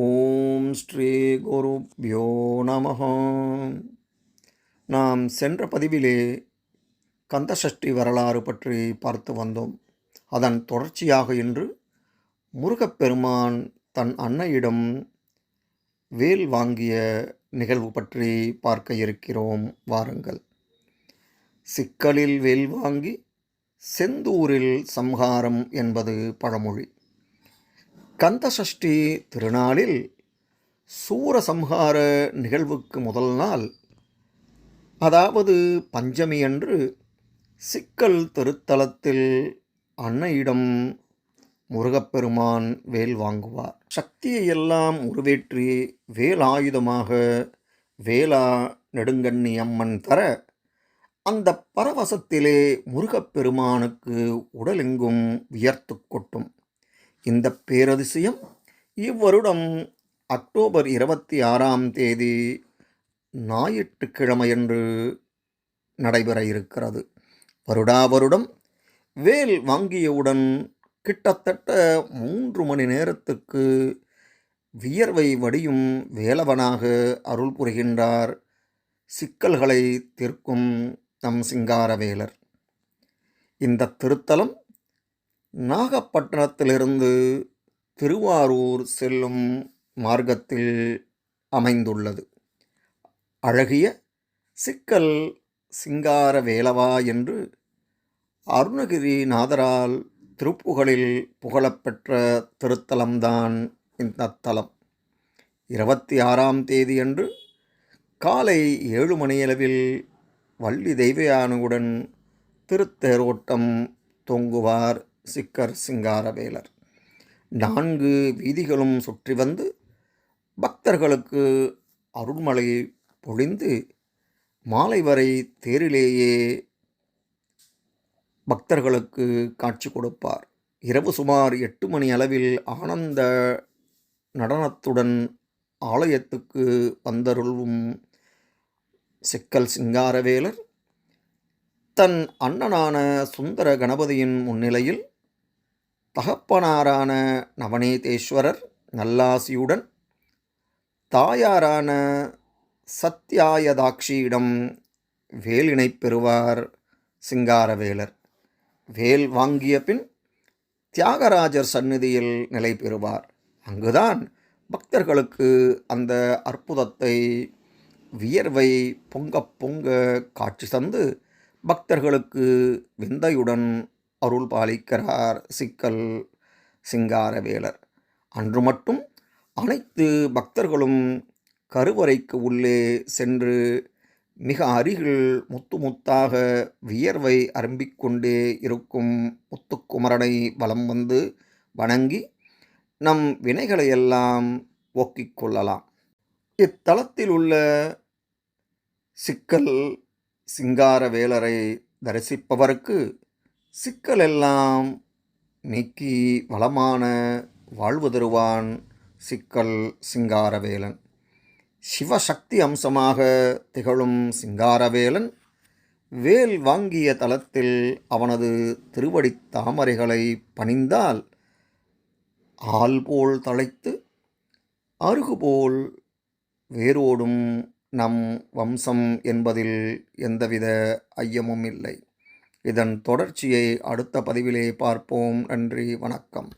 ஓம் ஸ்ரீ குருப்யோ நமஹ. நாம் சென்ற பதிவிலே கந்தசஷ்டி வரலாறு பற்றி பார்த்து வந்தோம். அதன் தொடர்ச்சியாக இன்று முருகப்பெருமான் தன் அன்னையிடம் வேல் வாங்கிய நிகழ்வு பற்றி பார்க்க இருக்கிறோம். வாருங்கள். சிக்கலில் வேல் வாங்கி செந்தூரில் சம்ஹாரம் என்பது பழமொழி. கந்தசஷ்டி திருநாளில் சூரசம்ஹார நிகழ்வுக்கு முதல் நாள், அதாவது பஞ்சமி அன்று, சிக்கல் திருத்தலத்தில் அன்னையிடம் முருகப்பெருமான் வேல் வாங்குவார். சக்தியை எல்லாம் உருவேற்றி வேலாயுதமாக வேளா நெடுங்கண்ணி அம்மன் தர, அந்த பரவசத்திலே முருகப்பெருமானுக்கு உடலெங்கும் வியர்த்து கொட்டும். இந்த பேரதிசயம் இவ்வருடம் அக்டோபர் 26ஆம் தேதி ஞாயிற்றுக்கிழமையன்று நடைபெற இருக்கிறது. வருடாவருடம் வேல் வாங்கியவுடன் கிட்டத்தட்ட 3 மணி நேரத்துக்கு வியர்வை வடியும் வேலவனாக அருள் புரிகின்றார் சிக்கல்களை தீர்க்கும் நம் சிங்காரவேலர். இந்த திருத்தலம் நாகப்பட்டினத்திலிருந்து திருவாரூர் செல்லும் மார்க்கத்தில் அமைந்துள்ளது. அழகிய சிக்கல் சிங்கார வேலவா என்று அருணகிரிநாதரால் திருப்புகழில் புகழப்பெற்ற திருத்தலம்தான் இந்த தலம். 26ஆம் தேதியன்று காலை 7 மணியளவில் வள்ளி தெய்வயானையுடன் திருத்தேரோட்டம் தொங்குவார் சிக்கர் சிங்காரவேலர். 4 வீதிகளும் சுற்றி வந்து பக்தர்களுக்கு அருள்மழை பொழிந்து மாலை வரை தேரிலேயே பக்தர்களுக்கு காட்சி கொடுப்பார். இரவு சுமார் 8 மணி அளவில் ஆனந்த நடனத்துடன் ஆலயத்துக்கு வந்தருளும் சிக்கல் சிங்காரவேலர் தன் அண்ணனான சுந்தர கணபதியின் முன்னிலையில் தகப்பனாரான நவநீதேஸ்வரர் நல்லாசியுடன் தாயாரான சத்யாயதாட்சியிடம் வேலினை பெறுவார் சிங்காரவேலர். வேல் வாங்கிய பின் தியாகராஜர் சந்நிதியில் நிலை பெறுவார். அங்குதான் பக்தர்களுக்கு அந்த அற்புதத்தை வியர்வை பொங்க பொங்க காட்சி தந்து பக்தர்களுக்கு விந்தையுடன் அருள் பாலிக்கிறார் சிக்கல் சிங்காரவேலர். அன்று மட்டும் அனைத்து பக்தர்களும் கருவறைக்கு உள்ளே சென்று மிக அருகில் முத்து முத்தாக வியர்வை அரும்பிக்கொண்டே இருக்கும் முத்துக்குமரனை வலம் வந்து வணங்கி நம் வினைகளையெல்லாம் போக்கிக் கொள்ளலாம். இத்தலத்தில் உள்ள சிக்கல் சிங்காரவேலரை தரிசிப்பவருக்கு சிக்கலெல்லாம் நீக்கி வளமான வாழ்வு தருவான் சிக்கல் சிங்காரவேலன். சிவசக்தி அம்சமாக திகழும் சிங்காரவேலன் வேல் வாங்கிய தலத்தில் அவனது திருவடித் தாமரைகளை பணிந்தால் ஆல் போல் தழைத்து அருகுபோல் வேரோடும் நம் வம்சம் என்பதில் எந்தவித ஐயமும் இல்லை. இதன் தொடர்ச்சியை அடுத்த பதிவிலே பார்ப்போம். நன்றி, வணக்கம்.